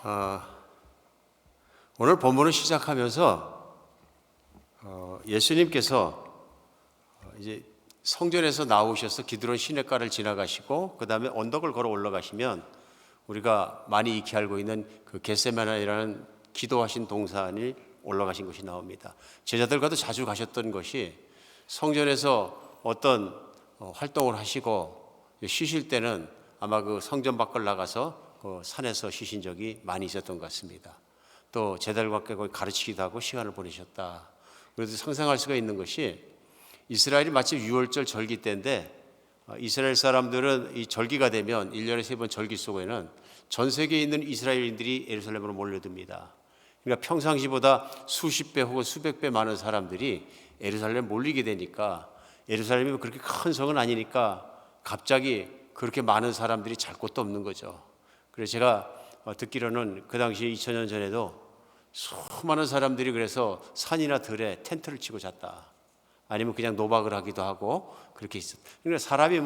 어, 오늘 본문을 시작하면서 예수님께서 이제 성전에서 나오셔서 기드론 시냇가를 지나가시고 그 다음에 언덕을 걸어 올라가시면 우리가 많이 익히 알고 있는 그 겟세마네라는 기도하신 동산이 올라가신 것이 나옵니다. 제자들과도 자주 가셨던 것이 성전에서 어떤 활동을 하시고 쉬실 때는 아마 그 성전 밖을 나가서 그 산에서 쉬신 적이 많이 있었던 것 같습니다. 또 제자들과 거기 가르치기도 하고 시간을 보내셨다. 그래서 상상할 수가 있는 것이 이스라엘이 마치 유월절 절기 때인데 이스라엘 사람들은 이 절기가 되면 1년에 3번 절기 속에는 전 세계에 있는 이스라엘인들이 예루살렘으로 몰려듭니다. 그러니까 평상시보다 수십 배 혹은 수백 배 많은 사람들이 예루살렘에 몰리게 되니까 예루살렘이 그렇게 큰 성은 아니니까 갑자기 그렇게 많은 사람들이 잘 곳도 없는 거죠. 그래서 제가 듣기로는 그 당시 2000년 전에도 수많은 사람들이 그래서 산이나 들에 텐트를 치고 잤다. 아니면 그냥 노박을 하기도 하고 그렇게 있었다. 그러니까 사람이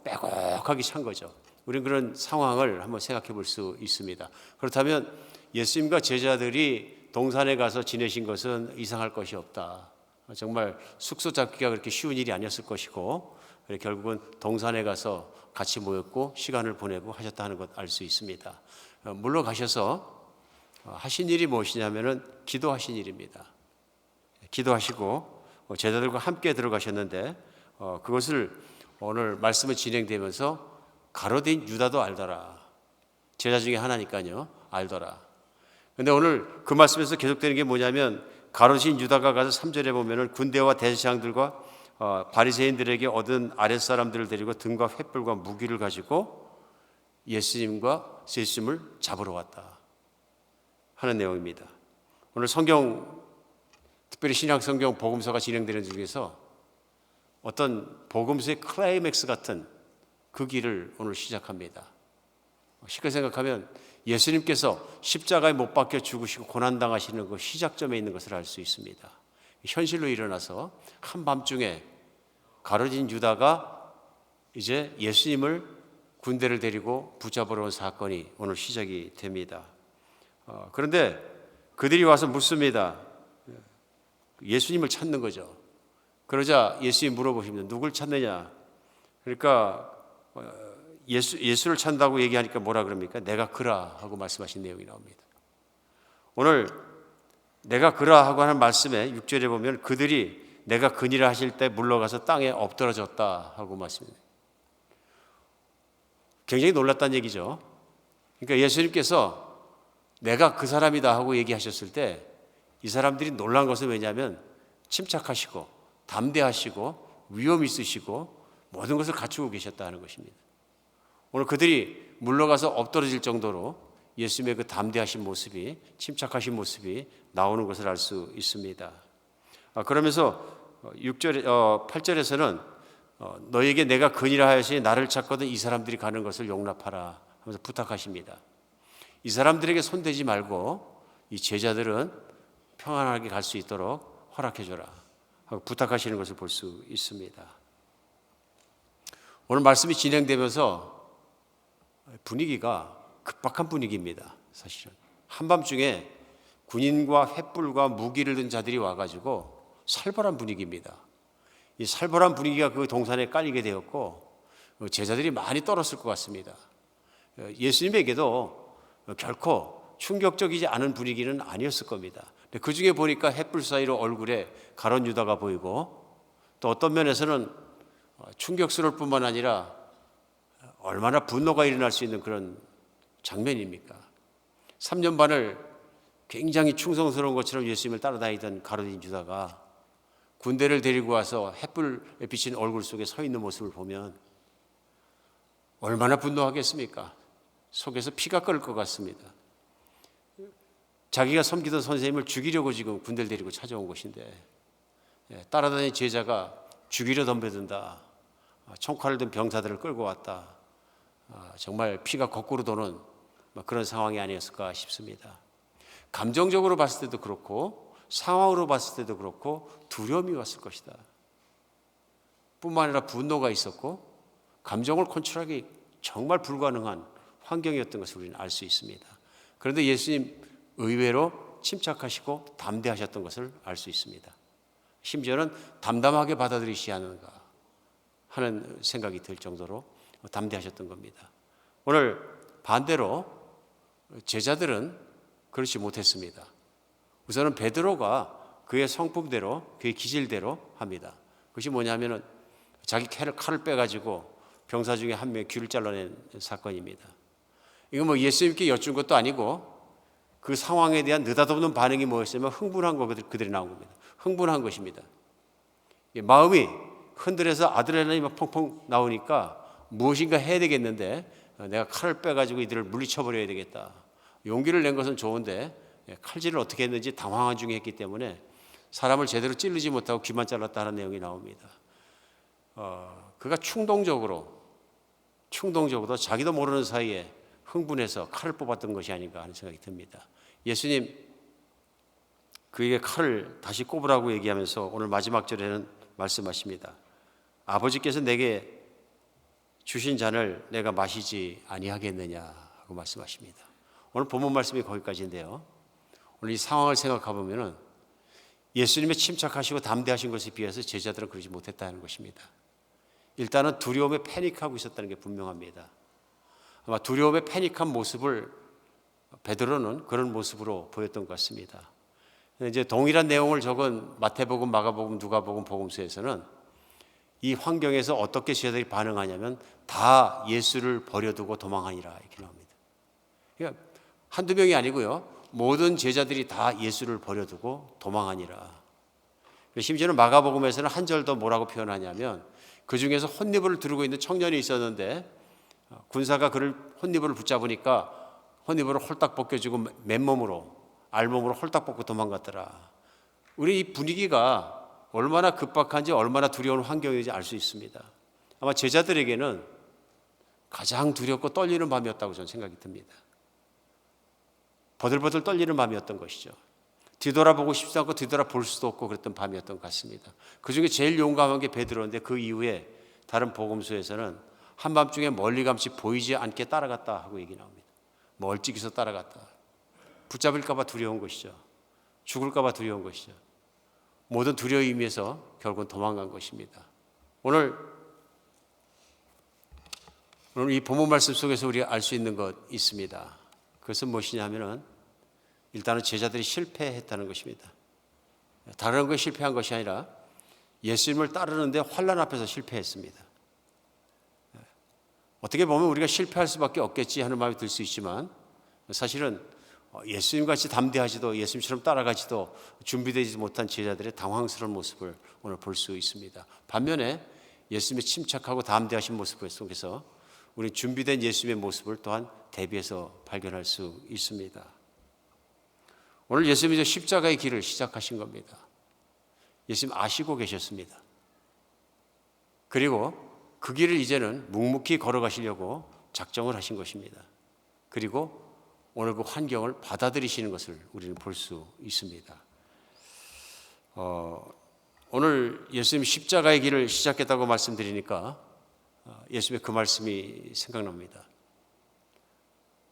빼곡하게 찬 거죠. 우리는 그런 상황을 한번 생각해 볼 수 있습니다. 그렇다면 예수님과 제자들이 동산에 가서 지내신 것은 이상할 것이 없다. 정말 숙소 잡기가 그렇게 쉬운 일이 아니었을 것이고 결국은 동산에 가서 같이 모였고 시간을 보내고 하셨다는 것 알 수 있습니다. 물러가셔서 하신 일이 무엇이냐면은 기도하신 일입니다. 기도하시고 제자들과 함께 들어가셨는데 그것을 오늘 말씀이 진행되면서 가로된 유다도 알더라. 제자 중에 하나니까요. 알더라. 근데 오늘 그 말씀에서 계속되는 게 뭐냐면 가로진 유다가 가서 3절에 보면은 군대와 대제사장들과 바리새인들에게 얻은 아랫사람들을 데리고 등과 횃불과 무기를 가지고 예수님과 예수님을 잡으러 왔다 하는 내용입니다. 오늘 성경 특별히 신약성경 복음서가 진행되는 중에서 어떤 복음서의 클라이맥스 같은 그 길을 오늘 시작합니다. 쉽게 생각하면 예수님께서 십자가에 못 박혀 죽으시고 고난당하시는 그 시작점에 있는 것을 알 수 있습니다. 현실로 일어나서 한밤중에 가로진 유다가 이제 예수님을 군대를 데리고 붙잡으러 온 사건이 오늘 시작이 됩니다. 그런데 그들이 와서 묻습니다. 예수님을 찾는 거죠. 그러자 예수님이 물어보십니다. 누굴 찾느냐? 그러니까 예수를 찾는다고 얘기하니까 뭐라 그럽니까? 내가 그라 하고 말씀하신 내용이 나옵니다. 오늘 내가 그라 하고 하는 말씀에 6절에 보면 그들이 내가 그니라 하실 때 물러가서 땅에 엎드러졌다 하고 말씀합니다. 굉장히 놀랐다는 얘기죠. 그러니까 예수님께서 내가 그 사람이다 하고 얘기하셨을 때 이 사람들이 놀란 것은 왜냐하면 침착하시고 담대하시고 위험 있으시고 모든 것을 갖추고 계셨다는 것입니다. 오늘 그들이 물러가서 엎드러질 정도로 예수님의 그 담대하신 모습이 침착하신 모습이 나오는 것을 알 수 있습니다. 그러면서 8절에서는 너에게 내가 그니라 하였으니 나를 찾거든 이 사람들이 가는 것을 용납하라 하면서 부탁하십니다. 이 사람들에게 손대지 말고 이 제자들은 평안하게 갈 수 있도록 허락해줘라 하고 부탁하시는 것을 볼 수 있습니다. 오늘 말씀이 진행되면서 분위기가 급박한 분위기입니다. 사실은 한밤중에 군인과 횃불과 무기를 든 자들이 와가지고 살벌한 분위기입니다. 이 살벌한 분위기가 그 동산에 깔리게 되었고 제자들이 많이 떨었을 것 같습니다. 예수님에게도 결코 충격적이지 않은 분위기는 아니었을 겁니다. 그 중에 보니까 횃불 사이로 얼굴에 가론 유다가 보이고 또 어떤 면에서는 충격스러울 뿐만 아니라 얼마나 분노가 일어날 수 있는 그런 장면입니까? 3년 반을 굉장히 충성스러운 것처럼 예수님을 따라다니던 가로진 유다가 군대를 데리고 와서 횃불에 비친 얼굴 속에 서 있는 모습을 보면 얼마나 분노하겠습니까? 속에서 피가 끓을 것 같습니다. 자기가 섬기던 선생님을 죽이려고 지금 군대를 데리고 찾아온 것인데 따라다니는 제자가 죽이려 덤벼든다. 총칼을 든 병사들을 끌고 왔다. 정말 피가 거꾸로 도는 그런 상황이 아니었을까 싶습니다. 감정적으로 봤을 때도 그렇고 상황으로 봤을 때도 그렇고 두려움이 왔을 것이다. 뿐만 아니라 분노가 있었고 감정을 컨트롤하기 정말 불가능한 환경이었던 것을 우리는 알 수 있습니다. 그런데 예수님 의외로 침착하시고 담대하셨던 것을 알 수 있습니다. 심지어는 담담하게 받아들이시지 않은가 하는 생각이 들 정도로 담대하셨던 겁니다. 오늘 반대로 제자들은 그렇지 못했습니다. 우선은 베드로가 그의 성품대로, 그의 기질대로 합니다. 그것이 뭐냐면은 자기 칼을 빼가지고 병사 중에 한 명의 귀를 잘라낸 사건입니다. 이거 뭐 예수님께 여쭌 것도 아니고 그 상황에 대한 느닷없는 반응이 뭐였으면 흥분한 거 그들이 나온 겁니다. 흥분한 것입니다. 마음이 흔들려서 아드레날린이 막 펑펑 나오니까 무엇인가 해야 되겠는데 내가 칼을 빼가지고 이들을 물리쳐버려야 되겠다. 용기를 낸 것은 좋은데 칼질을 어떻게 했는지 당황한 중에 했기 때문에 사람을 제대로 찌르지 못하고 귀만 잘랐다는 내용이 나옵니다. 그가 충동적으로 자기도 모르는 사이에 흥분해서 칼을 뽑았던 것이 아닌가 하는 생각이 듭니다. 예수님 그에게 칼을 다시 꼽으라고 얘기하면서 오늘 마지막 절에는 말씀하십니다. 아버지께서 내게 주신 잔을 내가 마시지 아니하겠느냐 하고 말씀하십니다. 오늘 본문 말씀이 거기까지인데요. 오늘 이 상황을 생각해 보면은 예수님의 침착하시고 담대하신 것에 비해서 제자들은 그러지 못했다는 것입니다. 일단은 두려움에 패닉하고 있었다는 게 분명합니다. 아마 두려움에 패닉한 모습을 베드로는 그런 모습으로 보였던 것 같습니다. 이제 동일한 내용을 적은 마태복음, 마가복음, 누가복음 복음서에서는 이 환경에서 어떻게 제자들이 반응하냐면 다 예수를 버려두고 도망하니라 이렇게 나옵니다. 그러니까 한두 명이 아니고요. 모든 제자들이 다 예수를 버려두고 도망하니라. 심지어는 마가복음에서는 한 절 더 뭐라고 표현하냐면 그 중에서 혼니부를 두르고 있는 청년이 있었는데 군사가 그를 혼니부를 붙잡으니까 혼니부를 홀딱 벗겨주고 맨몸으로 알몸으로 홀딱 벗고 도망갔더라. 우리 이 분위기가 얼마나 급박한지 얼마나 두려운 환경인지 알 수 있습니다. 아마 제자들에게는 가장 두렵고 떨리는 밤이었다고 저는 생각이 듭니다. 버들버들 떨리는 밤이었던 것이죠. 뒤돌아보고 싶지 않고 뒤돌아볼 수도 없고 그랬던 밤이었던 것 같습니다. 그중에 제일 용감한 게 베드로인데 그 이후에 다른 복음서에서는 한밤중에 멀리감치 보이지 않게 따라갔다 하고 얘기 나옵니다. 멀찍이서 따라갔다. 붙잡을까 봐 두려운 것이죠. 죽을까 봐 두려운 것이죠. 모든 두려움에 의미에서 결국은 도망간 것입니다. 오늘 이 본문 말씀 속에서 우리가 알 수 있는 것 있습니다. 그것은 무엇이냐 하면은 일단은 제자들이 실패했다는 것입니다. 다른 거에 실패한 것이 아니라 예수님을 따르는데 환난 앞에서 실패했습니다. 어떻게 보면 우리가 실패할 수밖에 없겠지 하는 마음이 들 수 있지만 사실은 예수님같이 담대하지도 예수님처럼 따라가지도 준비되지 못한 제자들의 당황스러운 모습을 오늘 볼 수 있습니다. 반면에 예수님의 침착하고 담대하신 모습 속에서 우리 준비된 예수님의 모습을 또한 대비해서 발견할 수 있습니다. 오늘 예수님이 십자가의 길을 시작하신 겁니다. 예수님 아시고 계셨습니다. 그리고 그 길을 이제는 묵묵히 걸어가시려고 작정을 하신 것입니다. 그리고 오늘 그 환경을 받아들이시는 것을 우리는 볼 수 있습니다. 오늘 예수님 십자가의 길을 시작했다고 말씀드리니까 예수님의 그 말씀이 생각납니다.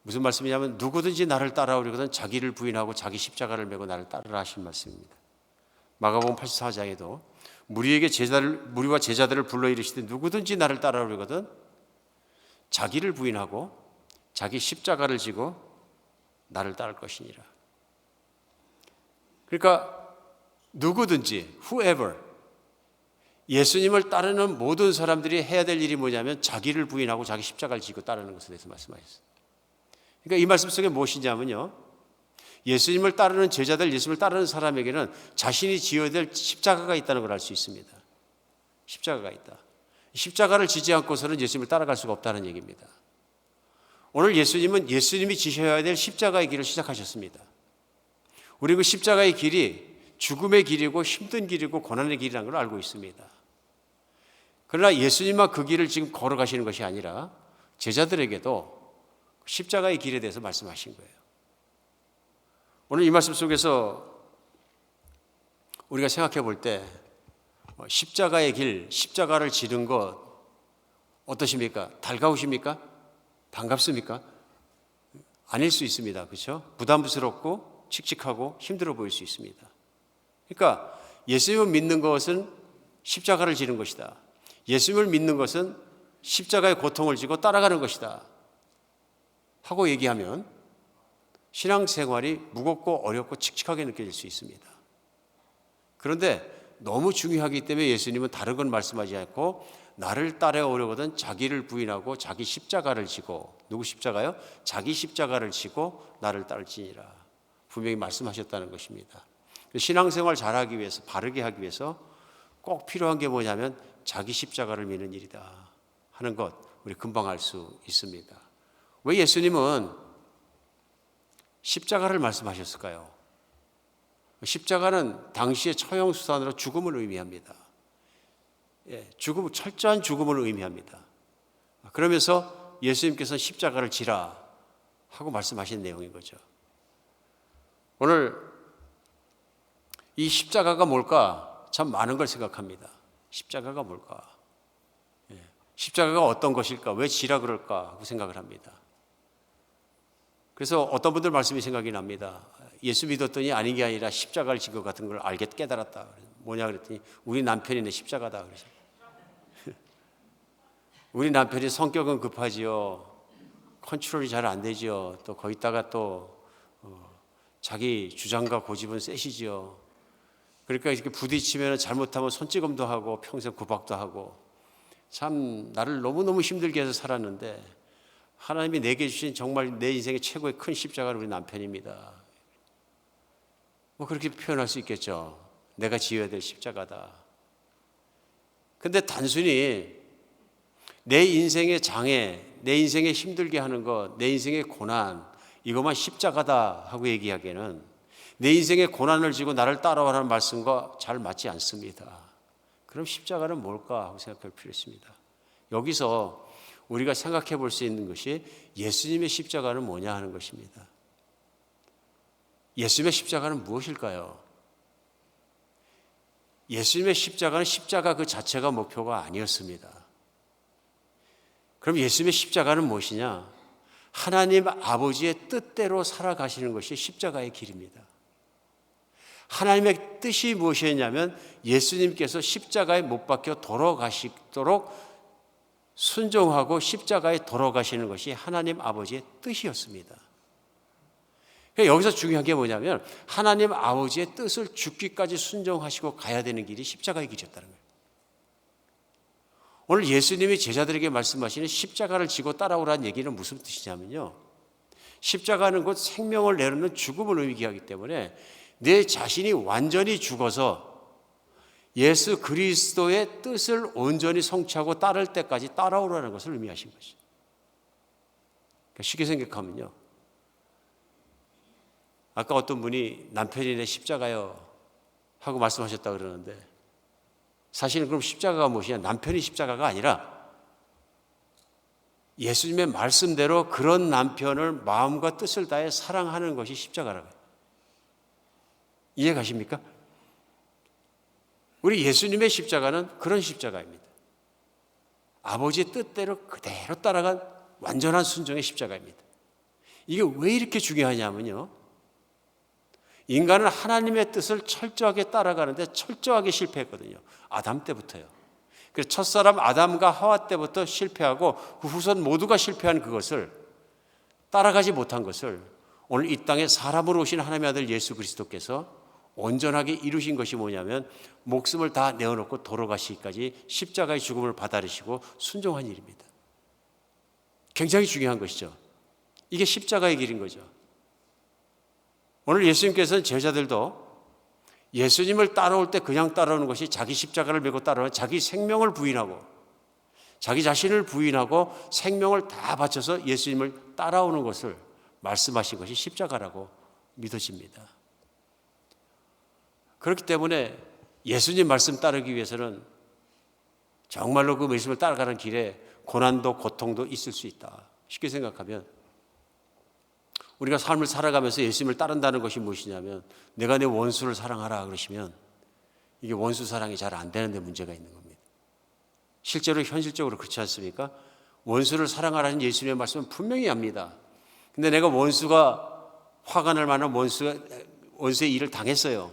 무슨 말씀이냐면 누구든지 나를 따라오려거든 자기를 부인하고 자기 십자가를 메고 나를 따르라 하신 말씀입니다. 마가복음 84장에도 무리와 제자들을 불러 이르시되 누구든지 나를 따라오려거든 자기를 부인하고 자기 십자가를 지고 나를 따를 것이니라. 그러니까 누구든지 whoever 예수님을 따르는 모든 사람들이 해야 될 일이 뭐냐면 자기를 부인하고 자기 십자가를 지고 따르는 것에 대해서 말씀하셨어요. 그러니까 이 말씀 속에 무엇이냐면요. 예수님을 따르는 제자들, 예수님을 따르는 사람에게는 자신이 지어야 될 십자가가 있다는 걸 알 수 있습니다. 십자가가 있다. 십자가를 지지 않고서는 예수님을 따라갈 수가 없다는 얘기입니다. 오늘 예수님은 예수님이 지셔야 될 십자가의 길을 시작하셨습니다. 우리 그 십자가의 길이 죽음의 길이고 힘든 길이고 고난의 길이라는 걸 알고 있습니다. 그러나 예수님만 그 길을 지금 걸어가시는 것이 아니라 제자들에게도 십자가의 길에 대해서 말씀하신 거예요. 오늘 이 말씀 속에서 우리가 생각해 볼 때 십자가의 길, 십자가를 지른 것 어떠십니까? 달가우십니까? 반갑습니까? 아닐 수 있습니다. 그렇죠? 부담스럽고 칙칙하고 힘들어 보일 수 있습니다. 그러니까 예수님을 믿는 것은 십자가를 지는 것이다. 예수님을 믿는 것은 십자가의 고통을 지고 따라가는 것이다 하고 얘기하면 신앙생활이 무겁고 어렵고 칙칙하게 느껴질 수 있습니다. 그런데 너무 중요하기 때문에 예수님은 다른 건 말씀하지 않고 나를 따라오려거든 자기를 부인하고 자기 십자가를 지고, 누구 십자가요? 자기 십자가를 지고 나를 따를지니라 분명히 말씀하셨다는 것입니다. 신앙생활 잘하기 위해서, 바르게 하기 위해서 꼭 필요한 게 뭐냐면 자기 십자가를 미는 일이다 하는 것 우리 금방 알 수 있습니다. 왜 예수님은 십자가를 말씀하셨을까요? 십자가는 당시의 처형수단으로 죽음을 의미합니다. 철저한 죽음을 의미합니다. 그러면서 예수님께서 십자가를 지라 하고 말씀하신 내용인 거죠. 오늘 이 십자가가 뭘까? 참 많은 걸 생각합니다. 십자가가 뭘까? 십자가가 어떤 것일까? 왜 지라 그럴까? 하고 생각을 합니다. 그래서 어떤 분들 말씀이 생각이 납니다. 예수 믿었더니 아닌 게 아니라 십자가를 진 것 같은 걸 깨달았다. 뭐냐 그랬더니 우리 남편이 내 십자가다. 그러죠. 우리 남편이 성격은 급하지요. 컨트롤이 잘 안 되지요. 또 거기다가 또 자기 주장과 고집은 세시지요. 그러니까 이렇게 부딪히면 잘못하면 손찌검도 하고 평생 구박도 하고 참 나를 너무너무 힘들게 해서 살았는데 하나님이 내게 주신 정말 내 인생의 최고의 큰 십자가는 우리 남편입니다. 뭐 그렇게 표현할 수 있겠죠. 내가 지어야 될 십자가다. 근데 단순히 내 인생의 장애, 내 인생에 힘들게 하는 것, 내 인생의 고난 이것만 십자가다 하고 얘기하기에는 내 인생의 고난을 지고 나를 따라오라는 말씀과 잘 맞지 않습니다. 그럼 십자가는 뭘까 하고 생각할 필요 있습니다. 여기서 우리가 생각해 볼 수 있는 것이 예수님의 십자가는 뭐냐 하는 것입니다. 예수님의 십자가는 무엇일까요? 예수님의 십자가는 십자가 그 자체가 목표가 아니었습니다. 그럼 예수님의 십자가는 무엇이냐? 하나님 아버지의 뜻대로 살아가시는 것이 십자가의 길입니다. 하나님의 뜻이 무엇이었냐면 예수님께서 십자가에 못 박혀 돌아가시도록 순종하고 십자가에 돌아가시는 것이 하나님 아버지의 뜻이었습니다. 그러니까 여기서 중요한 게 뭐냐면 하나님 아버지의 뜻을 죽기까지 순종하시고 가야 되는 길이 십자가의 길이었다는 거예요. 오늘 예수님이 제자들에게 말씀하시는 십자가를 지고 따라오라는 얘기는 무슨 뜻이냐면요, 십자가는 곧 생명을 내놓는 죽음을 의미하기 때문에 내 자신이 완전히 죽어서 예수 그리스도의 뜻을 온전히 성취하고 따를 때까지 따라오라는 것을 의미하신 것이죠. 그러니까 쉽게 생각하면요, 아까 어떤 분이 남편이 내 십자가요 하고 말씀하셨다 그러는데 사실은 그럼 십자가가 무엇이냐? 남편이 십자가가 아니라 예수님의 말씀대로 그런 남편을 마음과 뜻을 다해 사랑하는 것이 십자가라고 해요. 이해 가십니까? 우리 예수님의 십자가는 그런 십자가입니다. 아버지의 뜻대로 그대로 따라간 완전한 순종의 십자가입니다. 이게 왜 이렇게 중요하냐면요, 인간은 하나님의 뜻을 철저하게 따라가는데 철저하게 실패했거든요. 아담 때부터요. 그래서 첫사람 아담과 하와 때부터 실패하고 그 후손 모두가 실패한 그것을, 따라가지 못한 것을 오늘 이 땅에 사람으로 오신 하나님의 아들 예수 그리스도께서 온전하게 이루신 것이 뭐냐면 목숨을 다 내어놓고 돌아가시기까지 십자가의 죽음을 받아들이시고 순종한 일입니다. 굉장히 중요한 것이죠. 이게 십자가의 길인 거죠. 오늘 예수님께서는 제자들도 예수님을 따라올 때 그냥 따라오는 것이 자기 십자가를 메고 따라오는, 자기 생명을 부인하고 자기 자신을 부인하고 생명을 다 바쳐서 예수님을 따라오는 것을 말씀하신 것이 십자가라고 믿어집니다. 그렇기 때문에 예수님 말씀 따르기 위해서는 정말로 그 말씀을 따라가는 길에 고난도 고통도 있을 수 있다. 쉽게 생각하면 우리가 삶을 살아가면서 예수님을 따른다는 것이 무엇이냐면 내가 내 원수를 사랑하라 그러시면 이게 원수 사랑이 잘 안 되는 데 문제가 있는 겁니다. 실제로 현실적으로 그렇지 않습니까? 원수를 사랑하라는 예수님의 말씀은 분명히 합니다. 근데 내가 원수가 화가 날 만한 원수의 일을 당했어요.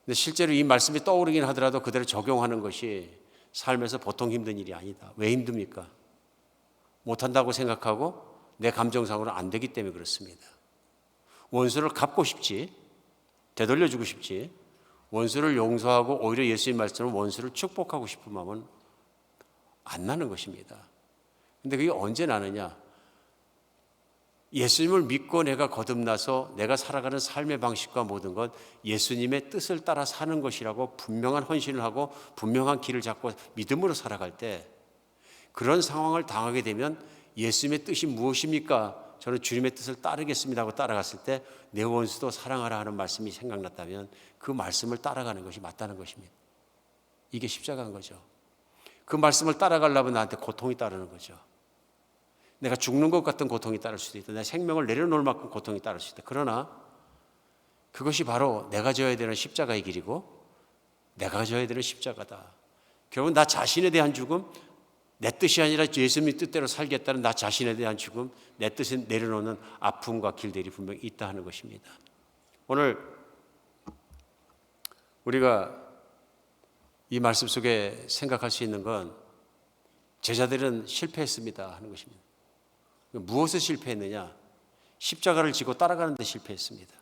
근데 실제로 이 말씀이 떠오르긴 하더라도 그대로 적용하는 것이 삶에서 보통 힘든 일이 아니다. 왜 힘듭니까? 못한다고 생각하고 내 감정상으로 안 되기 때문에 그렇습니다. 원수를 갚고 싶지, 되돌려주고 싶지, 원수를 용서하고 오히려 예수님 말씀으로 원수를 축복하고 싶은 마음은 안 나는 것입니다. 근데 그게 언제 나느냐? 예수님을 믿고 내가 거듭나서 내가 살아가는 삶의 방식과 모든 것 예수님의 뜻을 따라 사는 것이라고 분명한 헌신을 하고 분명한 길을 잡고 믿음으로 살아갈 때 그런 상황을 당하게 되면 예수님의 뜻이 무엇입니까? 저는 주님의 뜻을 따르겠습니다 하고 따라갔을 때 내 원수도 사랑하라 하는 말씀이 생각났다면 그 말씀을 따라가는 것이 맞다는 것입니다. 이게 십자가인 거죠. 그 말씀을 따라가려면 나한테 고통이 따르는 거죠. 내가 죽는 것 같은 고통이 따를 수도 있다. 내 생명을 내려놓을 만큼 고통이 따를 수 있다. 그러나 그것이 바로 내가 져야 되는 십자가의 길이고 내가 져야 되는 십자가다. 결국은 나 자신에 대한 죽음, 내 뜻이 아니라 예수님의 뜻대로 살겠다는 나 자신에 대한 죽음, 내 뜻을 내려놓는 아픔과 길들이 분명히 있다 하는 것입니다. 오늘 우리가 이 말씀 속에 생각할 수 있는 건 제자들은 실패했습니다 하는 것입니다. 무엇을 실패했느냐? 십자가를 지고 따라가는 데 실패했습니다.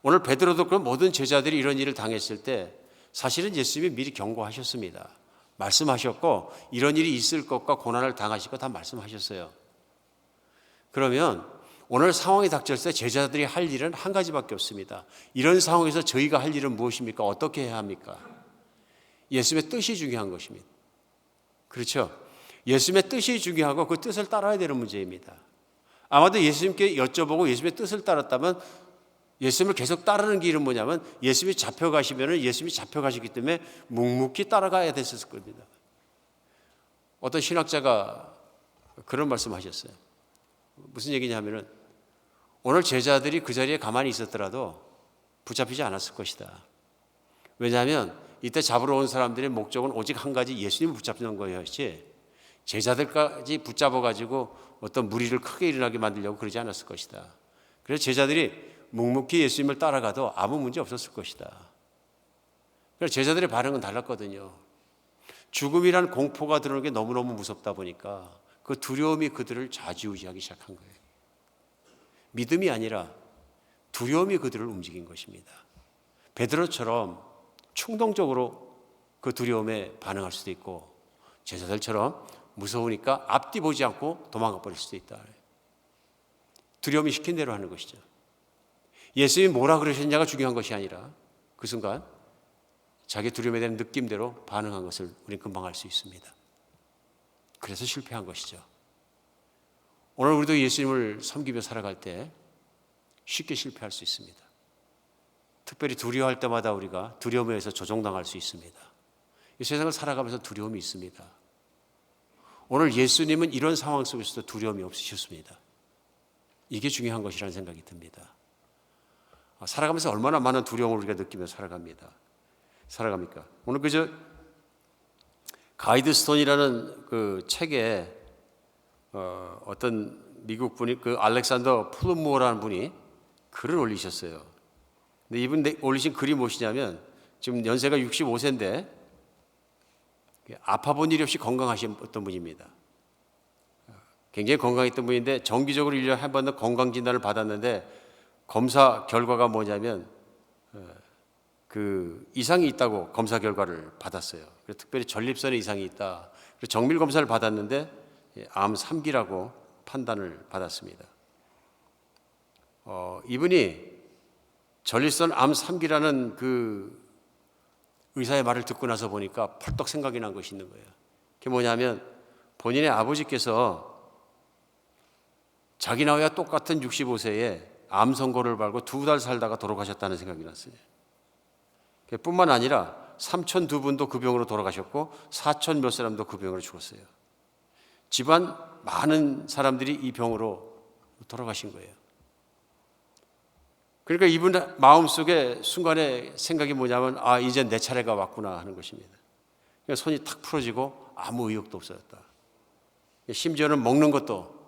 오늘 베드로도 그런 모든 제자들이 이런 일을 당했을 때 사실은 예수님이 미리 경고하셨습니다. 말씀하셨고 이런 일이 있을 것과 고난을 당하실 것 다 말씀하셨어요. 그러면 오늘 상황이 닥쳤을 때 제자들이 할 일은 한 가지밖에 없습니다. 이런 상황에서 저희가 할 일은 무엇입니까? 어떻게 해야 합니까? 예수님의 뜻이 중요한 것입니다. 그렇죠? 예수님의 뜻이 중요하고 그 뜻을 따라야 되는 문제입니다. 아마도 예수님께 여쭤보고 예수님의 뜻을 따랐다면 예수님을 계속 따르는 길은 뭐냐면 예수님이 잡혀가시면 예수님이 잡혀가시기 때문에 묵묵히 따라가야 됐을 겁니다. 어떤 신학자가 그런 말씀하셨어요. 무슨 얘기냐면은 오늘 제자들이 그 자리에 가만히 있었더라도 붙잡히지 않았을 것이다. 왜냐하면 이때 잡으러 온 사람들의 목적은 오직 한 가지 예수님을 붙잡는 거였지 제자들까지 붙잡아가지고 어떤 무리를 크게 일어나게 만들려고 그러지 않았을 것이다. 그래서 제자들이 묵묵히 예수님을 따라가도 아무 문제 없었을 것이다. 그래서 제자들의 반응은 달랐거든요. 죽음이란 공포가 들어오는 게 너무너무 무섭다 보니까 그 두려움이 그들을 좌지우지하기 시작한 거예요. 믿음이 아니라 두려움이 그들을 움직인 것입니다. 베드로처럼 충동적으로 그 두려움에 반응할 수도 있고 제자들처럼 무서우니까 앞뒤 보지 않고 도망가 버릴 수도 있다. 두려움이 시킨 대로 하는 것이죠. 예수님이 뭐라 그러셨냐가 중요한 것이 아니라 그 순간 자기 두려움에 대한 느낌대로 반응한 것을 우리는 금방 알 수 있습니다. 그래서 실패한 것이죠. 오늘 우리도 예수님을 섬기며 살아갈 때 쉽게 실패할 수 있습니다. 특별히 두려워할 때마다 우리가 두려움에 의해서 조종당할 수 있습니다. 이 세상을 살아가면서 두려움이 있습니다. 오늘 예수님은 이런 상황 속에서도 두려움이 없으셨습니다. 이게 중요한 것이라는 생각이 듭니다. 살아가면서 얼마나 많은 두려움을 우리가 느끼며 살아갑니까? 오늘 그저 가이드 스톤이라는 그 책에 어떤 미국 분이 그 알렉산더 플룸모어라는 분이 글을 올리셨어요. 근데 이분 올리신 글이 무엇이냐면 지금 연세가 65세인데 아파본 일이 없이 건강하신 어떤 분입니다. 굉장히 건강했던 분인데 정기적으로 1년에 한 번 건강 진단을 받았는데 검사 결과가 뭐냐면 그 이상이 있다고 검사 결과를 받았어요. 그래서 특별히 전립선에 이상이 있다. 그래서 정밀 검사를 받았는데 암 3기라고 판단을 받았습니다. 이분이 전립선 암 3기라는 그 의사의 말을 듣고 나서 보니까 펄떡 생각이 난 것이 있는 거예요. 그게 뭐냐면 본인의 아버지께서 자기 나이와 똑같은 65세에 암 선고를 받고 2달 살다가 돌아가셨다는 생각이 났어요. 뿐만 아니라 삼촌 2분도 그 병으로 돌아가셨고 사촌 몇 사람도 그 병으로 죽었어요. 집안 많은 사람들이 이 병으로 돌아가신 거예요. 그러니까 이분 마음속에 순간에 생각이 뭐냐면 이제 내 차례가 왔구나 하는 것입니다. 그러니까 손이 탁 풀어지고 아무 의욕도 없어졌다. 심지어는 먹는 것도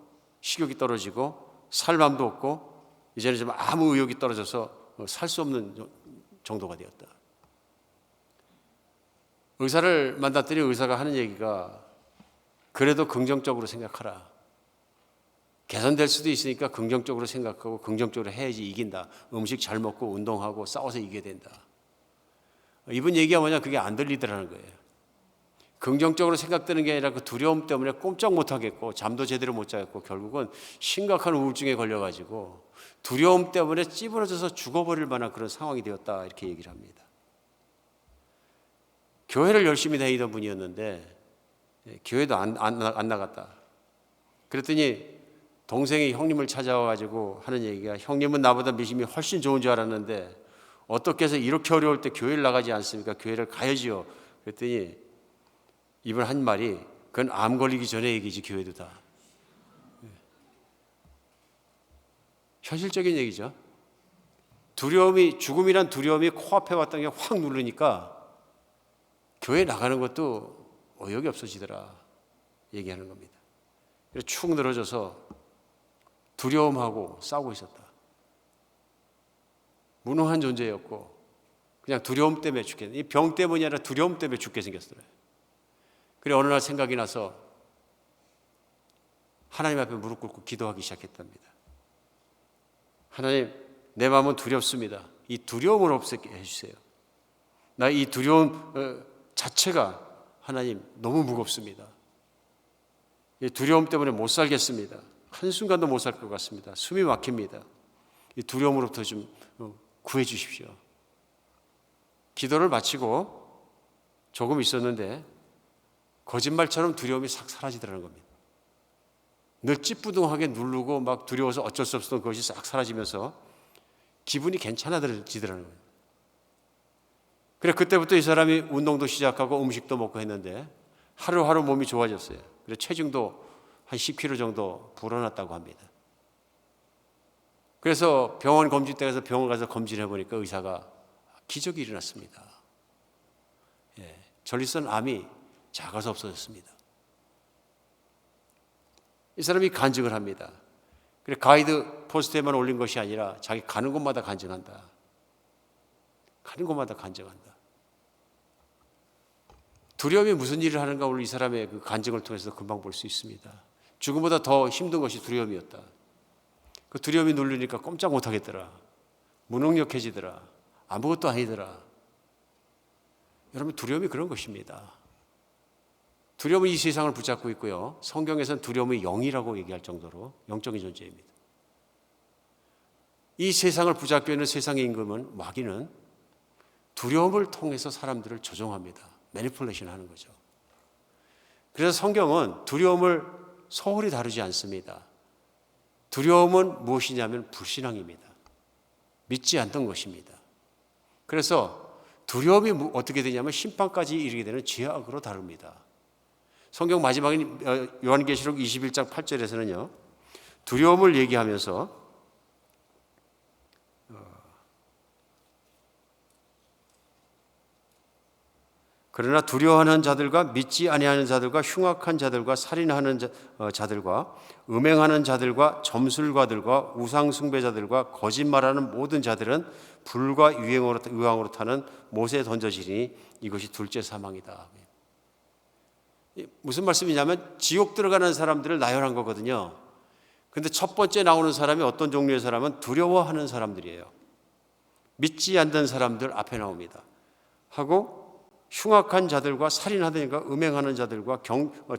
식욕이 떨어지고 살맘도 없고 이제는 좀 아무 의욕이 떨어져서 살 수 없는 정도가 되었다. 의사를 만났더니 의사가 하는 얘기가 그래도 긍정적으로 생각하라. 개선될 수도 있으니까 긍정적으로 생각하고 긍정적으로 해야지 이긴다. 음식 잘 먹고 운동하고 싸워서 이겨야 된다. 이분 얘기가 뭐냐, 그게 안 들리더라는 거예요. 긍정적으로 생각되는 게 아니라 그 두려움 때문에 꼼짝 못 하겠고 잠도 제대로 못 자겠고 결국은 심각한 우울증에 걸려가지고 두려움 때문에 찌부러져서 죽어버릴 만한 그런 상황이 되었다, 이렇게 얘기를 합니다. 교회를 열심히 다니던 분이었는데 교회도 안 나갔다. 그랬더니 동생이 형님을 찾아와가지고 하는 얘기가, 형님은 나보다 믿음이 훨씬 좋은 줄 알았는데 어떻게 해서 이렇게 어려울 때 교회를 나가지 않습니까? 교회를 가야지요. 그랬더니 이분 한 말이, 그건 암 걸리기 전에 얘기지 교회도 다. 현실적인 얘기죠. 두려움이, 죽음이란 두려움이 코앞에 왔던 게 확 누르니까 교회 나가는 것도 의욕이 없어지더라 얘기하는 겁니다. 그래서 축 늘어져서 두려움하고 싸우고 있었다. 무능한 존재였고 그냥 두려움 때문에 죽겠네. 이 병 때문이 아니라 두려움 때문에 죽게 생겼어요. 그래 어느 날 생각이 나서 하나님 앞에 무릎 꿇고 기도하기 시작했답니다. 하나님, 내 마음은 두렵습니다. 이 두려움을 없애게 해주세요. 나 이 두려움 자체가 하나님 너무 무겁습니다. 이 두려움 때문에 못 살겠습니다. 한순간도 못 살 것 같습니다. 숨이 막힙니다. 이 두려움으로부터 좀 구해 주십시오. 기도를 마치고 조금 있었는데 거짓말처럼 두려움이 싹 사라지더라는 겁니다. 늘 찌뿌둥하게 누르고 막 두려워서 어쩔 수 없었던 그것이 싹 사라지면서 기분이 괜찮아지더라는 거예요. 그래 그때부터 이 사람이 운동도 시작하고 음식도 먹고 했는데 하루하루 몸이 좋아졌어요. 그래 체중도 한 10kg 정도 불어났다고 합니다. 그래서 병원 검진대 가서 병원 가서 검진해 보니까 의사가 기적이 일어났습니다. 전립선 암이 작아서 없어졌습니다. 이 사람이 간증을 합니다. 그래 가이드 포스트에만 올린 것이 아니라 자기 가는 곳마다 간증한다. 가는 곳마다 간증한다. 두려움이 무슨 일을 하는가 오늘 이 사람의 그 간증을 통해서 금방 볼 수 있습니다. 죽음보다 더 힘든 것이 두려움이었다. 그 두려움이 누르니까 꼼짝 못 하겠더라. 무능력해지더라. 아무것도 아니더라. 여러분 두려움이 그런 것입니다. 두려움은 이 세상을 붙잡고 있고요. 성경에서는 두려움이 영이라고 얘기할 정도로 영적인 존재입니다. 이 세상을 붙잡고 있는 세상의 임금은, 마귀는 두려움을 통해서 사람들을 조종합니다. 매니플레이션 하는 거죠. 그래서 성경은 두려움을 소홀히 다루지 않습니다. 두려움은 무엇이냐면 불신앙입니다. 믿지 않던 것입니다. 그래서 두려움이 어떻게 되냐면 심판까지 이르게 되는 죄악으로 다룹니다. 성경 마지막인 요한계시록 21장 8절에서는요. 두려움을 얘기하면서 그러나 두려워하는 자들과 믿지 아니하는 자들과 흉악한 자들과 살인하는 자들과 음행하는 자들과 점술가들과 우상숭배자들과 거짓말하는 모든 자들은 불과 유황으로 타는 못에 던져지니 이것이 둘째 사망이다. 무슨 말씀이냐면 지옥 들어가는 사람들을 나열한 거거든요. 그런데 첫 번째 나오는 사람이 어떤 종류의 사람은 두려워하는 사람들이에요. 믿지 않는 사람들 앞에 나옵니다. 하고 흉악한 자들과 살인하는 자들과 음행하는 자들과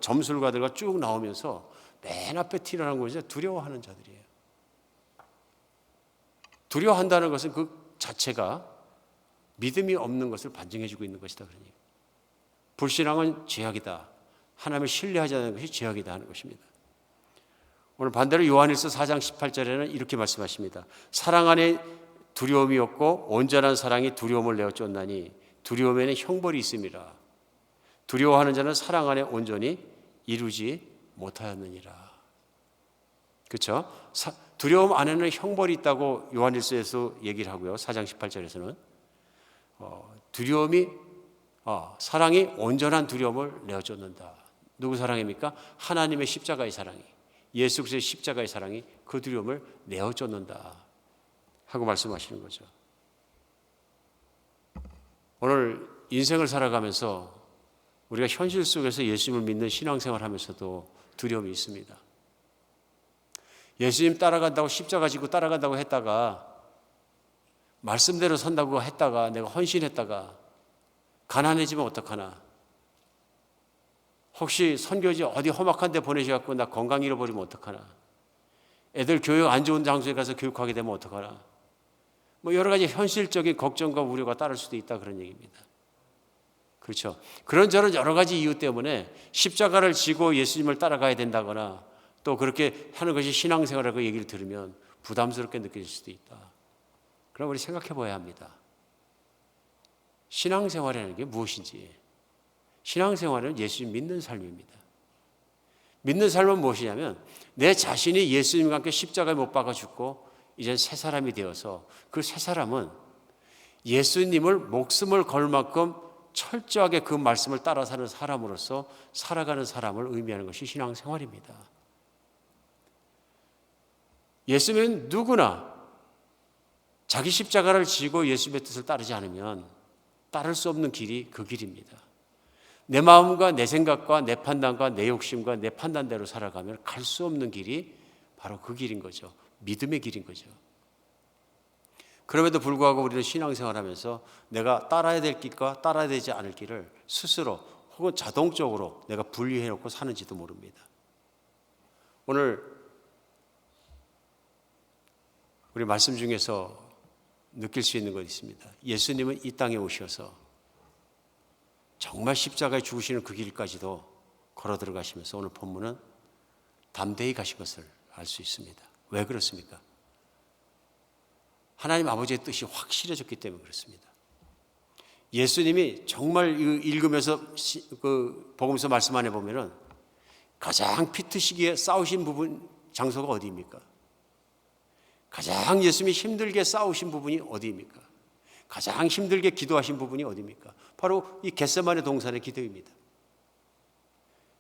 점술가들과 쭉 나오면서 맨 앞에 튀어나온 것이 두려워하는 자들이에요. 두려워한다는 것은 그 자체가 믿음이 없는 것을 반증해 주고 있는 것이다. 그러니 불신앙은 죄악이다. 하나님을 신뢰하지 않는 것이 죄악이다 하는 것입니다. 오늘 반대로 요한일서 4장 18절에는 이렇게 말씀하십니다. 사랑 안에 두려움이 없고 온전한 사랑이 두려움을 내어 쫓나니 두려움에는 형벌이 있음이라. 두려워하는 자는 사랑 안에 온전히 이루지 못하였느니라. 그렇죠? 두려움 안에는 형벌이 있다고 요한일서에서 얘기를 하고요. 4장 18절에서는 두려움이 사랑이 온전한 두려움을 내어 쫓는다. 누구 사랑입니까? 하나님의 십자가의 사랑이. 예수 그리스도의 십자가의 사랑이 그 두려움을 내어 쫓는다 하고 말씀하시는 거죠. 오늘 인생을 살아가면서 우리가 현실 속에서 예수님을 믿는 신앙생활을 하면서도 두려움이 있습니다. 예수님 따라간다고 십자가 지고 따라간다고 했다가 말씀대로 선다고 했다가 내가 헌신했다가 가난해지면 어떡하나? 혹시 선교지 어디 험악한 데 보내셔갖고 나 건강 잃어버리면 어떡하나? 애들 교육 안 좋은 장소에 가서 교육하게 되면 어떡하나? 뭐 여러 가지 현실적인 걱정과 우려가 따를 수도 있다 그런 얘기입니다. 그렇죠. 그런저런 여러 가지 이유 때문에 십자가를 지고 예수님을 따라가야 된다거나 또 그렇게 하는 것이 신앙생활이라고 얘기를 들으면 부담스럽게 느껴질 수도 있다. 그럼 우리 생각해 봐야 합니다. 신앙생활이라는 게 무엇인지. 신앙생활은 예수님 믿는 삶입니다. 믿는 삶은 무엇이냐면 내 자신이 예수님과 함께 십자가에 못 박아 죽고 이젠 새 사람이 되어서 그 새 사람은 예수님을 목숨을 걸 만큼 철저하게 그 말씀을 따라 사는 사람으로서 살아가는 사람을 의미하는 것이 신앙생활입니다. 예수님은 누구나 자기 십자가를 지고 예수님의 뜻을 따르지 않으면 따를 수 없는 길이 그 길입니다. 내 마음과 내 생각과 내 판단과 내 욕심과 내 판단대로 살아가면 갈 수 없는 길이 바로 그 길인 거죠. 믿음의 길인 거죠. 그럼에도 불구하고 우리는 신앙생활하면서 내가 따라야 될 길과 따라야 되지 않을 길을 스스로 혹은 자동적으로 내가 분리해 놓고 사는지도 모릅니다. 오늘 우리 말씀 중에서 느낄 수 있는 것 있습니다. 예수님은 이 땅에 오셔서 정말 십자가에 죽으시는 그 길까지도 걸어 들어가시면서 오늘 본문은 담대히 가신 것을 알 수 있습니다. 왜 그렇습니까? 하나님 아버지의 뜻이 확실해졌기 때문에 그렇습니다. 예수님이 정말 읽으면서 그 복음서 말씀 안에 보면은 가장 피투시기에 싸우신 부분 장소가 어디입니까? 가장 예수님이 힘들게 싸우신 부분이 어디입니까? 가장 힘들게 기도하신 부분이 어디입니까? 바로 이 겟세마네 동산의 기도입니다.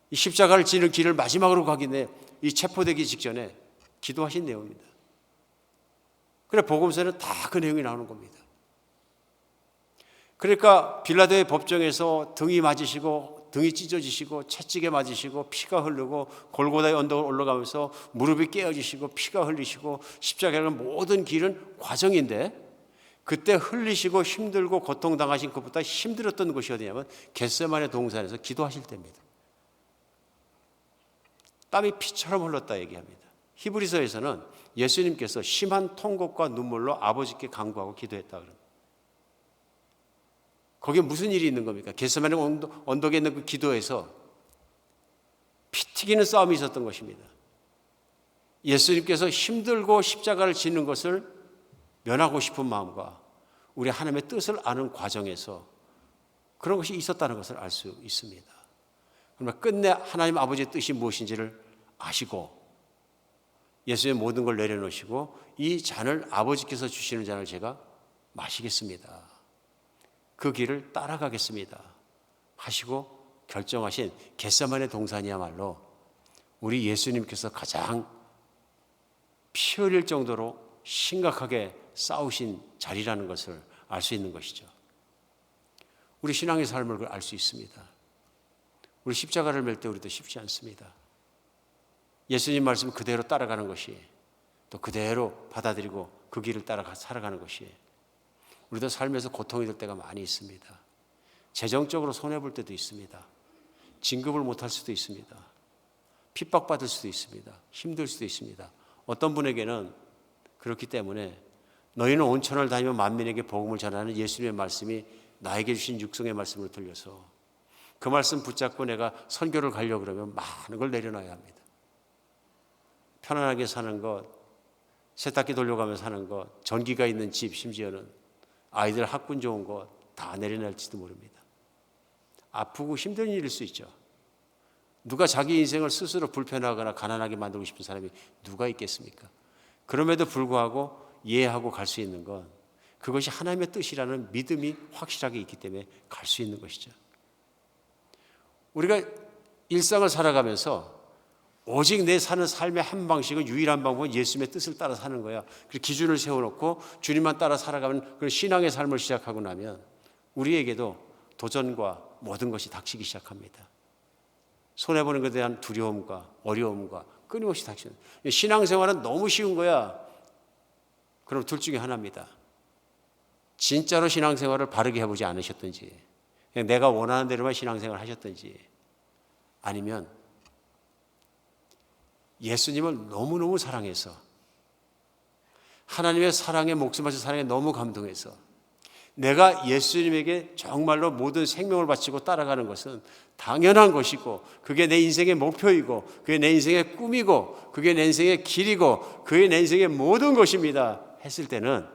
이 십자가를 지는 길을 마지막으로 가기 전에 이 체포되기 직전에 기도하신 내용입니다. 그래 복음서는 다 그 내용이 나오는 겁니다. 그러니까 빌라도의 법정에서 등이 맞으시고 등이 찢어지시고 채찍에 맞으시고 피가 흐르고 골고다의 언덕을 올라가면서 무릎이 깨어지시고 피가 흘리시고 십자가의 모든 길은 과정인데 그때 흘리시고 힘들고 고통당하신 것보다 힘들었던 곳이 어디냐면 겟세마네 동산에서 기도하실 때입니다. 땀이 피처럼 흘렀다 얘기합니다. 히브리서에서는 예수님께서 심한 통곡과 눈물로 아버지께 간구하고 기도했다 그럽니다. 거기에 무슨 일이 있는 겁니까? 겟세마네 언덕에 있는 그 기도에서 피 튀기는 싸움이 있었던 것입니다. 예수님께서 힘들고 십자가를 지는 것을 면하고 싶은 마음과 우리 하나님의 뜻을 아는 과정에서 그런 것이 있었다는 것을 알 수 있습니다. 그러면 끝내 하나님 아버지의 뜻이 무엇인지를 아시고 예수의 모든 걸 내려놓으시고 이 잔을 아버지께서 주시는 잔을 제가 마시겠습니다. 그 길을 따라가겠습니다. 하시고 결정하신 겟세마네 동산이야말로 우리 예수님께서 가장 피 흘릴 정도로 심각하게 싸우신 자리라는 것을 알 수 있는 것이죠. 우리 신앙의 삶을 알 수 있습니다. 우리 십자가를 맬 때 우리도 쉽지 않습니다. 예수님 말씀 그대로 따라가는 것이 또 그대로 받아들이고 그 길을 따라 살아가는 것이 우리도 삶에서 고통이 될 때가 많이 있습니다. 재정적으로 손해볼 때도 있습니다. 진급을 못할 수도 있습니다. 핍박받을 수도 있습니다. 힘들 수도 있습니다. 어떤 분에게는 그렇기 때문에 너희는 온 천을 다니며 만민에게 복음을 전하는 예수님의 말씀이 나에게 주신 육성의 말씀을 들려서 그 말씀 붙잡고 내가 선교를 가려고 그러면 많은 걸 내려놔야 합니다. 편안하게 사는 것, 세탁기 돌려가면서 사는 것, 전기가 있는 집, 심지어는 아이들 학군 좋은 것 다 내려낼지도 모릅니다. 아프고 힘든 일일 수 있죠. 누가 자기 인생을 스스로 불편하거나 가난하게 만들고 싶은 사람이 누가 있겠습니까? 그럼에도 불구하고 이해하고 갈 수 있는 건 그것이 하나님의 뜻이라는 믿음이 확실하게 있기 때문에 갈 수 있는 것이죠. 우리가 일상을 살아가면서 오직 내 사는 삶의 한 방식은 유일한 방법은 예수님의 뜻을 따라 사는 거야. 그 기준을 세워놓고 주님만 따라 살아가면 그 신앙의 삶을 시작하고 나면 우리에게도 도전과 모든 것이 닥치기 시작합니다. 손해보는 것에 대한 두려움과 어려움과 끊임없이 닥치는. 신앙생활은 너무 쉬운 거야. 그럼 둘 중에 하나입니다. 진짜로 신앙생활을 바르게 해보지 않으셨든지, 그냥 내가 원하는 대로만 신앙생활을 하셨든지, 아니면 예수님을 너무너무 사랑해서, 하나님의 사랑에 목숨 바쳐 사랑에 너무 감동해서 내가 예수님에게 정말로 모든 생명을 바치고 따라가는 것은 당연한 것이고, 그게 내 인생의 목표이고, 그게 내 인생의 꿈이고, 그게 내 인생의 길이고, 그게 내 인생의 모든 것입니다 했을 때는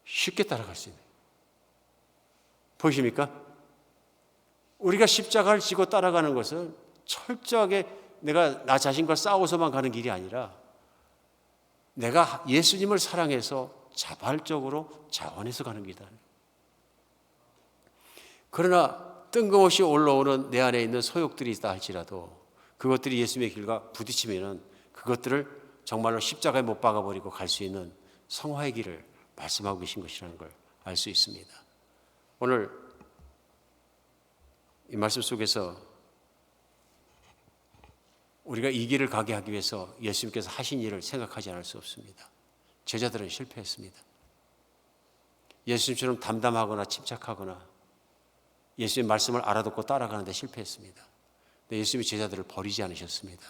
쉽게 따라갈 수 있는. 보이십니까? 우리가 십자가를 지고 따라가는 것은 철저하게 내가 나 자신과 싸워서만 가는 길이 아니라 내가 예수님을 사랑해서 자발적으로 자원해서 가는 길이다. 그러나 뜬금없이 올라오는 내 안에 있는 소욕들이 있다 할지라도 그것들이 예수님의 길과 부딪히면은 그것들을 정말로 십자가에 못 박아버리고 갈 수 있는 성화의 길을 말씀하고 계신 것이라는 걸 알 수 있습니다. 오늘 이 말씀 속에서 우리가 이 길을 가게 하기 위해서 예수님께서 하신 일을 생각하지 않을 수 없습니다. 제자들은 실패했습니다. 예수님처럼 담담하거나 침착하거나 예수님의 말씀을 알아듣고 따라가는 데 실패했습니다. 근데 예수님이 제자들을 버리지 않으셨습니다.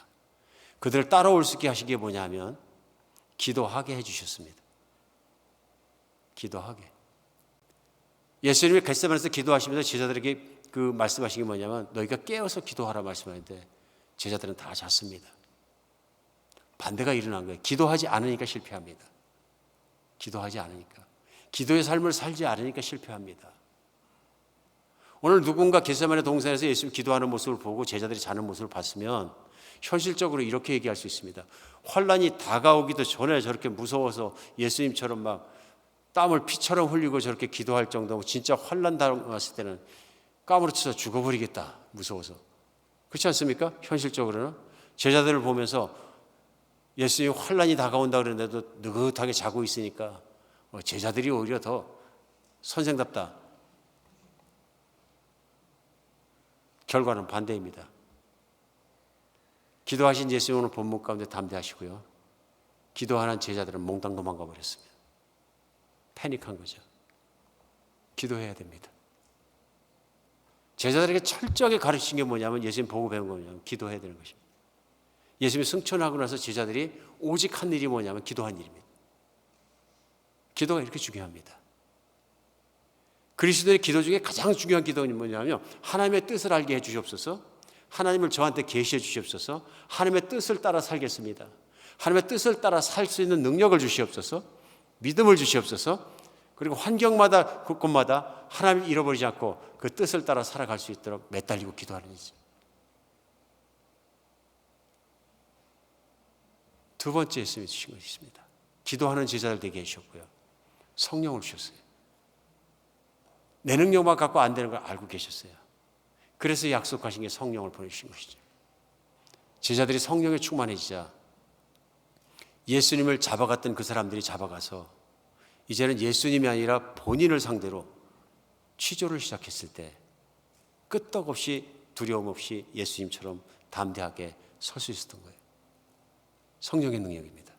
그들을 따라올 수 있게 하신 게 뭐냐면 기도하게 해주셨습니다. 기도하게. 예수님이 겟세마네에서 기도하시면서 제자들에게 그 말씀하신 게 뭐냐면 너희가 깨어서 기도하라 말씀하는데 제자들은 다 잤습니다. 반대가 일어난 거예요. 기도하지 않으니까 실패합니다. 기도하지 않으니까. 기도의 삶을 살지 않으니까 실패합니다. 오늘 누군가 겟세마네 동산에서 예수님 기도하는 모습을 보고 제자들이 자는 모습을 봤으면 현실적으로 이렇게 얘기할 수 있습니다. 환란이 다가오기도 전에 저렇게 무서워서 예수님처럼 막 땀을 피처럼 흘리고 저렇게 기도할 정도고 진짜 환란 당했을 때는 까무러쳐서 죽어버리겠다 무서워서. 그렇지 않습니까? 현실적으로는 제자들을 보면서 예수님 환란이 다가온다 그러는데도 느긋하게 자고 있으니까 제자들이 오히려 더 선생답다. 결과는 반대입니다. 기도하신 예수님 오늘 본문 가운데 담대하시고요. 기도하는 제자들은 몽땅 도망가 버렸습니다. 패닉한 거죠. 기도해야 됩니다. 제자들에게 철저하게 가르친 게 뭐냐면 예수님 보고 배운 거냐면 기도해야 되는 것입니다. 예수님이 승천하고 나서 제자들이 오직 한 일이 뭐냐면 기도한 일입니다. 기도가 이렇게 중요합니다. 그리스도의 기도 중에 가장 중요한 기도는 뭐냐면 하나님의 뜻을 알게 해 주시옵소서, 하나님을 저한테 계시해 주시옵소서, 하나님의 뜻을 따라 살겠습니다. 하나님의 뜻을 따라 살 수 있는 능력을 주시옵소서, 믿음을 주시옵소서, 그리고 환경마다 곳곳마다 하나님을 잃어버리지 않고 그 뜻을 따라 살아갈 수 있도록 매달리고 기도하는 일이죠. 두 번째 예수님이 주신 것이 있습니다. 기도하는 제자들 되게 해주셨고요. 성령을 주셨어요. 내 능력만 갖고 안 되는 걸 알고 계셨어요. 그래서 약속하신 게 성령을 보내주신 것이죠. 제자들이 성령에 충만해지자 예수님을 잡아갔던 그 사람들이 잡아가서 이제는 예수님이 아니라 본인을 상대로 취조를 시작했을 때 끄떡없이 두려움 없이 예수님처럼 담대하게 설 수 있었던 거예요. 성령의 능력입니다.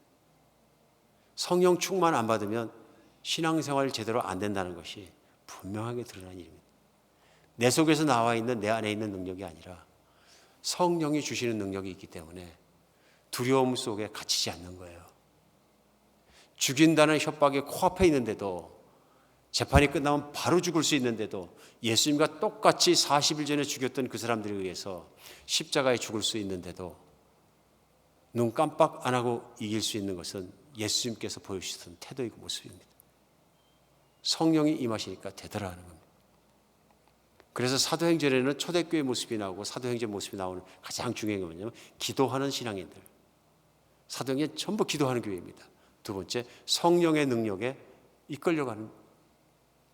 성령 충만 안 받으면 신앙생활 제대로 안 된다는 것이 분명하게 드러난 일입니다. 내 속에서 나와 있는 내 안에 있는 능력이 아니라 성령이 주시는 능력이 있기 때문에 두려움 속에 갇히지 않는 거예요. 죽인다는 협박이 코앞에 있는데도, 재판이 끝나면 바로 죽을 수 있는데도 예수님과 똑같이 40일 전에 죽였던 그 사람들에 의해서 십자가에 죽을 수 있는데도 눈 깜빡 안 하고 이길 수 있는 것은 예수님께서 보여주셨던 태도이고 모습입니다. 성령이 임하시니까 되더라는 겁니다. 그래서 사도행전에는 초대교회 모습이 나오고 사도행전 모습이 나오는 가장 중요한 게 뭐냐면 기도하는 신앙인들. 사도행전 전부 기도하는 교회입니다. 두 번째, 성령의 능력에 이끌려가는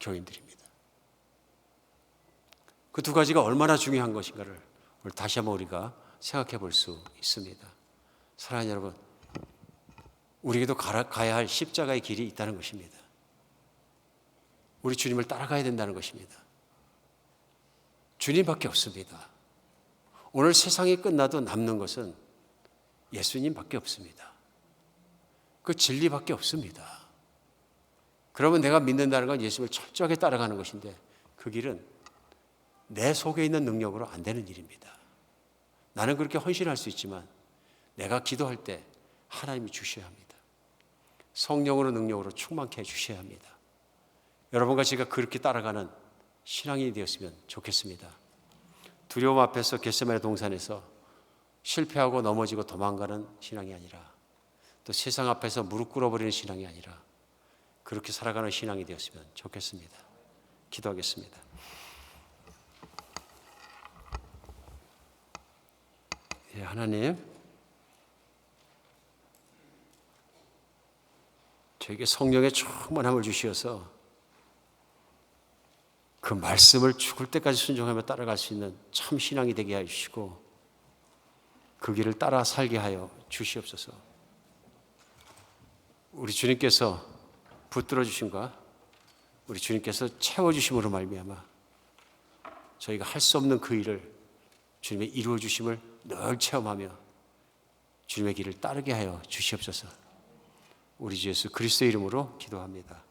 교인들입니다. 그 두 가지가 얼마나 중요한 것인가를 오늘 다시 한번 우리가 생각해 볼 수 있습니다. 사랑하는 여러분, 우리에게도 가야 할 십자가의 길이 있다는 것입니다. 우리 주님을 따라가야 된다는 것입니다. 주님밖에 없습니다. 오늘 세상이 끝나도 남는 것은 예수님밖에 없습니다. 그 진리밖에 없습니다. 그러면 내가 믿는다는 건 예수님을 철저하게 따라가는 것인데 그 길은 내 속에 있는 능력으로 안 되는 일입니다. 나는 그렇게 헌신할 수 있지만 내가 기도할 때 하나님이 주셔야 합니다. 성령으로 능력으로 충만케 해주셔야 합니다. 여러분과 제가 그렇게 따라가는 신앙이 되었으면 좋겠습니다. 두려움 앞에서 겟세마네 동산에서 실패하고 넘어지고 도망가는 신앙이 아니라 또 세상 앞에서 무릎 꿇어버리는 신앙이 아니라 그렇게 살아가는 신앙이 되었으면 좋겠습니다. 기도하겠습니다. 예, 하나님, 저에게 성령의 충만함을 주시어서 그 말씀을 죽을 때까지 순종하며 따라갈 수 있는 참 신앙이 되게 해 주시고 그 길을 따라 살게 하여 주시옵소서. 우리 주님께서 붙들어 주심과 우리 주님께서 채워주심으로 말미암아 저희가 할 수 없는 그 일을 주님의 이루어 주심을 늘 체험하며 주님의 길을 따르게 하여 주시옵소서. 우리 주 예수 그리스도의 이름으로 기도합니다.